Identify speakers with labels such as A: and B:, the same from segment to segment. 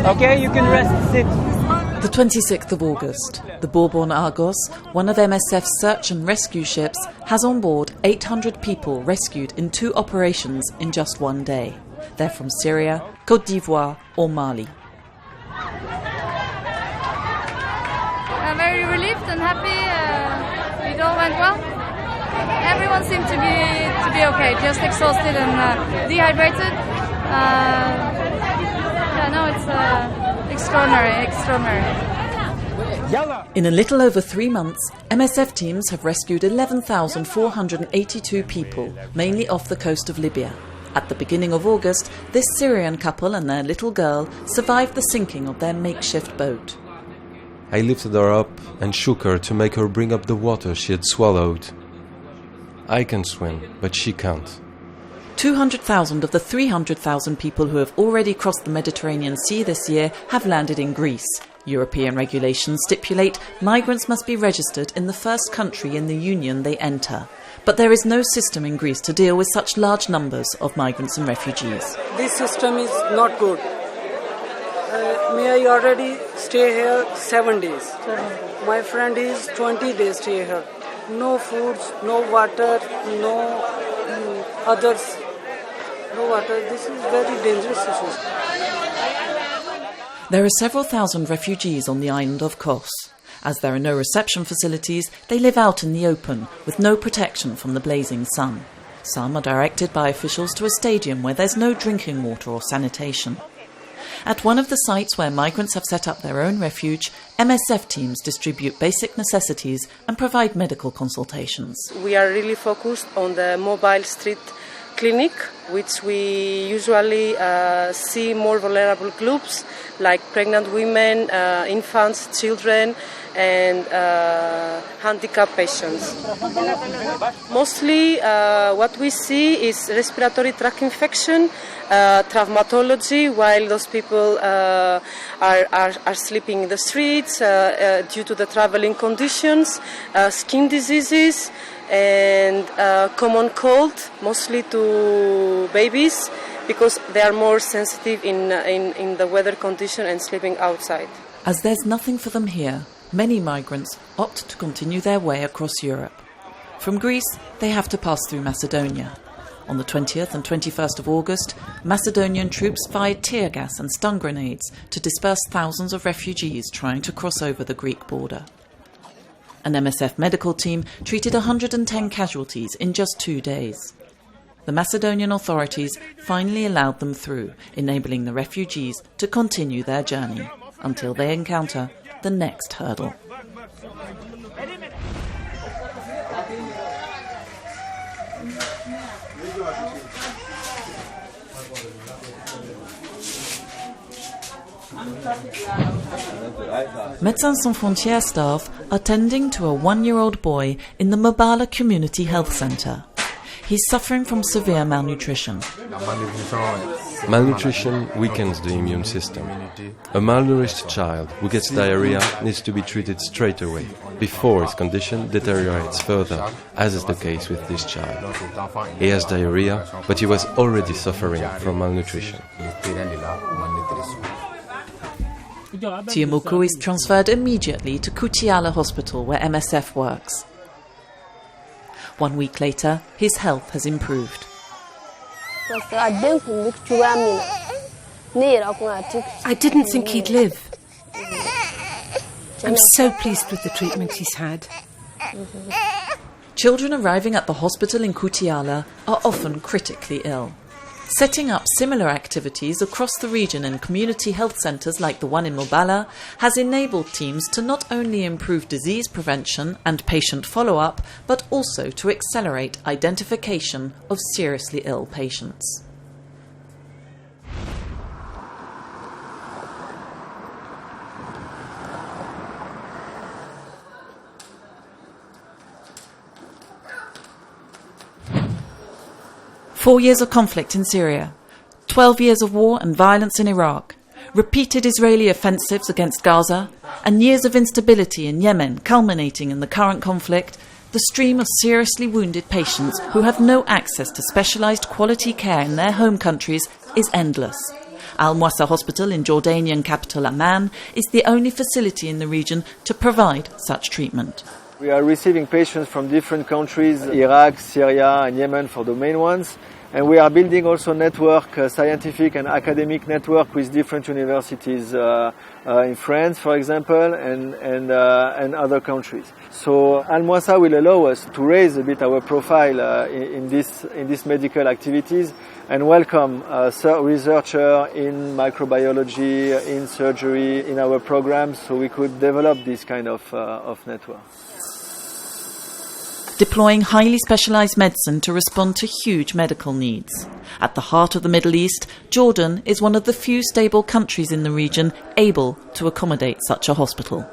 A: Okay, you can rest, sit.
B: The 26th of August, the Bourbon Argos, one of MSF's search and rescue ships, has on board 800 people rescued in 2 operations in just one day. They're from Syria, Côte d'Ivoire or Mali.
C: I'm very relieved and happy. It all went well. Everyone seemed to be okay, just exhausted and dehydrated. It's extraordinary.
B: In a little over 3 months, MSF teams have rescued 11,482 people, mainly off the coast of Libya. At the beginning of August, this Syrian couple and their little girl survived the sinking of their makeshift boat.
D: I lifted her up and shook her to make her bring up the water she had swallowed. I can swim, but she can't.
B: 200,000 of the 300,000 people who have already crossed the Mediterranean Sea this year have landed in Greece. European regulations stipulate migrants must be registered in the first country in the Union they enter. But there is no system in Greece to deal with such large numbers of migrants and refugees.
E: This system is not good. I already stay here 7 days. My friend is 20 days stay here. No food, no water, no others. No water. This is very dangerous situation.
B: There are several thousand refugees on the island of Kos. As there are no reception facilities, they live out in the open, with no protection from the blazing sun. Some are directed by officials to a stadium where there's no drinking water or sanitation. At one of the sites where migrants have set up their own refuge, MSF teams distribute basic necessities and provide medical consultations.
F: We are really focused on the mobile street clinic, which we usually see more vulnerable groups like pregnant women, infants, children, and handicapped patients. Mostly what we see is respiratory tract infection, traumatology, while those people are sleeping in the streets due to the traveling conditions, skin diseases, and common cold, mostly to babies, because they are more sensitive in the weather condition and sleeping outside.
B: As there's nothing for them here, many migrants opt to continue their way across Europe. From Greece, they have to pass through Macedonia. On the 20th and 21st of August, Macedonian troops fired tear gas and stun grenades to disperse thousands of refugees trying to cross over the Greek border. An MSF medical team treated 110 casualties in just 2 days. The Macedonian authorities finally allowed them through, enabling the refugees to continue their journey until they encounter the next hurdle. Médecins Sans Frontières staff are tending to a 1-year-old boy in the Mobala Community Health Centre. He's suffering from severe malnutrition.
D: Malnutrition weakens the immune system. A malnourished child who gets diarrhea needs to be treated straight away, before his condition deteriorates further, as is the case with this child. He has diarrhea, but he was already suffering from malnutrition.
B: Tiamuku is transferred immediately to Kutiala Hospital, where MSF works. 1 week later, his health has improved.
G: I didn't think he'd live. I'm so pleased with the treatment he's had.
B: Children arriving at the hospital in Kutiala are often critically ill. Setting up similar activities across the region in community health centres like the one in Mobala has enabled teams to not only improve disease prevention and patient follow-up, but also to accelerate identification of seriously ill patients. Four years of conflict in Syria, 12 years of war and violence in Iraq, repeated Israeli offensives against Gaza, and years of instability in Yemen culminating in the current conflict, the stream of seriously wounded patients who have no access to specialised quality care in their home countries is endless. Al Mwasa Hospital in Jordanian capital Amman is the only facility in the region to provide such treatment.
A: We are receiving patients from different countries, Iraq, Syria and Yemen for the main ones. And we are building also network, scientific and academic network with different universities in France, for example, and other countries. So Al Mwasa will allow us to raise a bit our profile in this medical activities and welcome researcher in microbiology, in surgery, in our programs, so we could develop this kind of network.
B: Deploying highly specialised medicine to respond to huge medical needs. At the heart of the Middle East, Jordan is one of the few stable countries in the region able to accommodate such a hospital.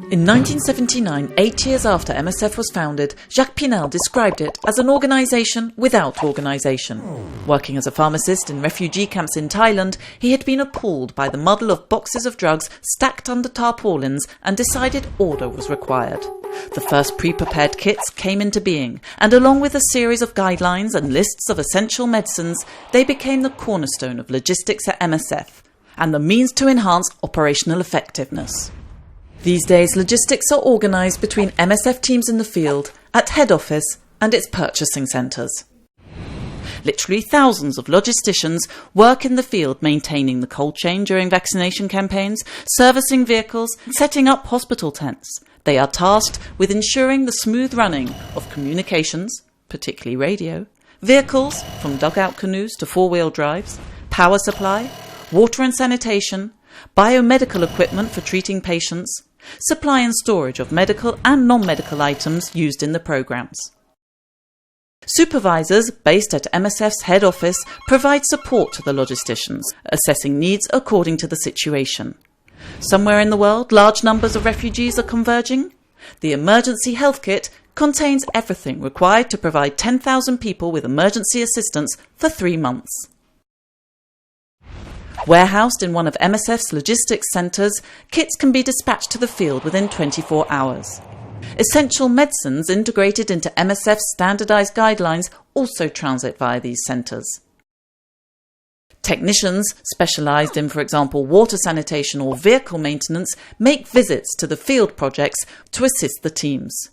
B: In 1979, 8 years after MSF was founded, Jacques Pinel described it as an organisation without organisation. Working as a pharmacist in refugee camps in Thailand, he had been appalled by the muddle of boxes of drugs stacked under tarpaulins and decided order was required. The first pre-prepared kits came into being, and along with a series of guidelines and lists of essential medicines, they became the cornerstone of logistics at MSF and the means to enhance operational effectiveness. These days, logistics are organised between MSF teams in the field, at head office and its purchasing centres. Literally thousands of logisticians work in the field maintaining the cold chain during vaccination campaigns, servicing vehicles, setting up hospital tents. They are tasked with ensuring the smooth running of communications, particularly radio, vehicles from dugout canoes to four-wheel drives, power supply, water and sanitation, biomedical equipment for treating patients, supply and storage of medical and non-medical items used in the programmes. Supervisors based at MSF's head office provide support to the logisticians, assessing needs according to the situation. Somewhere in the world, large numbers of refugees are converging. The emergency health kit contains everything required to provide 10,000 people with emergency assistance for 3 months. Warehoused in one of MSF's logistics centres, kits can be dispatched to the field within 24 hours. Essential medicines integrated into MSF's standardised guidelines also transit via these centres. Technicians specialised in, for example, water sanitation or vehicle maintenance make visits to the field projects to assist the teams.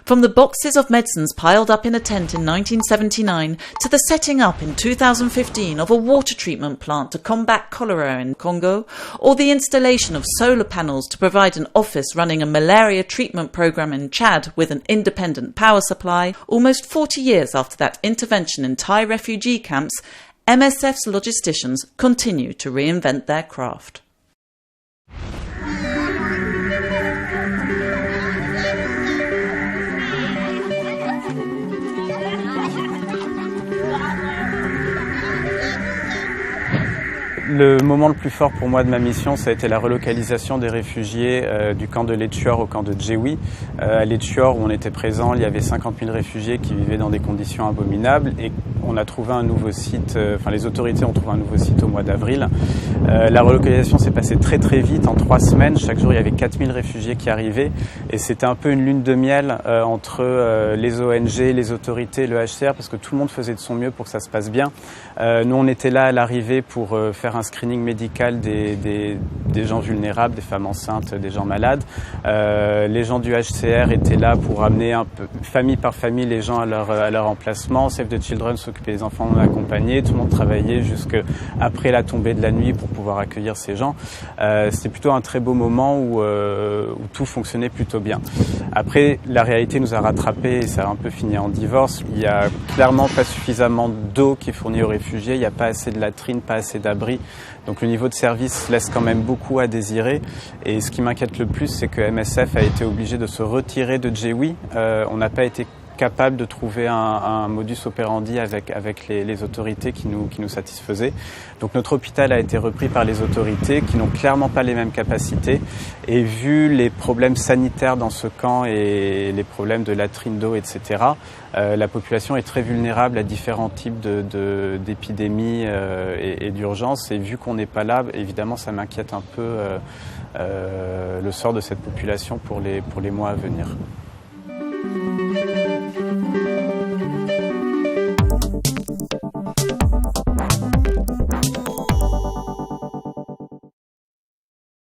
B: From the boxes of medicines piled up in a tent in 1979 to the setting up in 2015 of a water treatment plant to combat cholera in Congo, or the installation of solar panels to provide an office running a malaria treatment programme in Chad with an independent power supply, almost 40 years after that intervention in Thai refugee camps, MSF's logisticians continue to reinvent their craft.
H: Le moment le plus fort pour moi de ma mission, ça a été la relocalisation des réfugiés du camp de Letchior au camp de Djewi. À Letchior, où on était présent, il y avait 50 000 réfugiés qui vivaient dans des conditions abominables et on a trouvé un nouveau site, les autorités ont trouvé un nouveau site au mois d'avril. La relocalisation s'est passée très très vite, en 3 semaines. Chaque jour, il y avait 4000 réfugiés qui arrivaient et c'était un peu une lune de miel entre les ONG, les autorités, le HCR, parce que tout le monde faisait de son mieux pour que ça se passe bien. Nous, on était là à l'arrivée pour faire un screening médical des gens vulnérables, des femmes enceintes, des gens malades. Les gens du HCR étaient là pour amener un peu, famille par famille, les gens à leur emplacement. Save the Children s'occupait des enfants non accompagnés. Tout le monde travaillait jusqu'après la tombée de la nuit pour pouvoir accueillir ces gens. C'était plutôt un très beau moment où tout fonctionnait plutôt bien. Après, la réalité nous a rattrapés et ça a un peu fini en divorce. Il n'y a clairement pas suffisamment d'eau qui est fournie aux réfugiés. Il n'y a pas assez de latrines, pas assez d'abris. Donc le niveau de service laisse quand même beaucoup à désirer. Et ce qui m'inquiète le plus, c'est que MSF a été obligé de se retirer de Djewi. On n'a pas été capable de trouver un modus operandi avec les autorités qui nous satisfaisait. Donc notre hôpital a été repris par les autorités qui n'ont clairement pas les mêmes capacités et vu les problèmes sanitaires dans ce camp et les problèmes de latrines d'eau, etc., la population est très vulnérable à différents types d'épidémies et d'urgences et vu qu'on n'est pas là, évidemment ça m'inquiète un peu le sort de cette population pour les mois à venir.